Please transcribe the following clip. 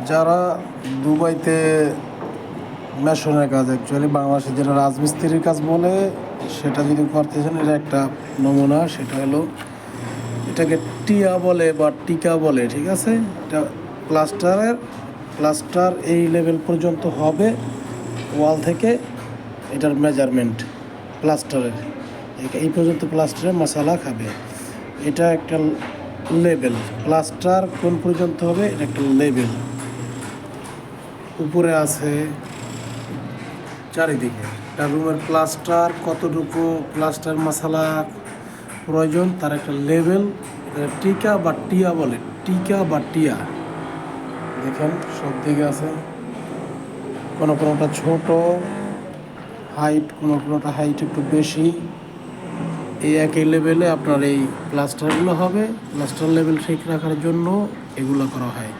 যারা দুবাইতে মেশনের কাজ, অ্যাকচুয়ালি বাংলাদেশে যেটা রাজমিস্ত্রির কাজ বলে, সেটা যদি করতে চান, এটা একটা নমুনা। সেটা হলো, এটাকে টিয়া বলে বা টিকা বলে, ঠিক আছে। এটা প্লাস্টার এই লেভেল পর্যন্ত হবে ওয়াল থেকে। এটার মেজারমেন্ট প্লাস্টারের এই পর্যন্ত প্লাস্টারের মশালা খাবে। এটা একটা লেভেল। প্লাস্টার কোন পর্যন্ত হবে, এটা একটা লেভেল। উপরে আছে চারিদিকে একটা রুমের প্লাস্টার, কতটুকু প্লাস্টার মশালা প্রয়োজন, তার একটা লেভেল। টিকা বা টিয়া বলে, টিকা বা টিয়া। দেখেন সব দিকে আছে, কোনোটা ছোট হাইট, কোনোটা হাইট একটু বেশি। এই একই লেভেলে আপনার এই প্লাস্টারগুলো হবে। প্লাস্টার লেভেল ঠিক রাখার জন্য এগুলো করা হয়।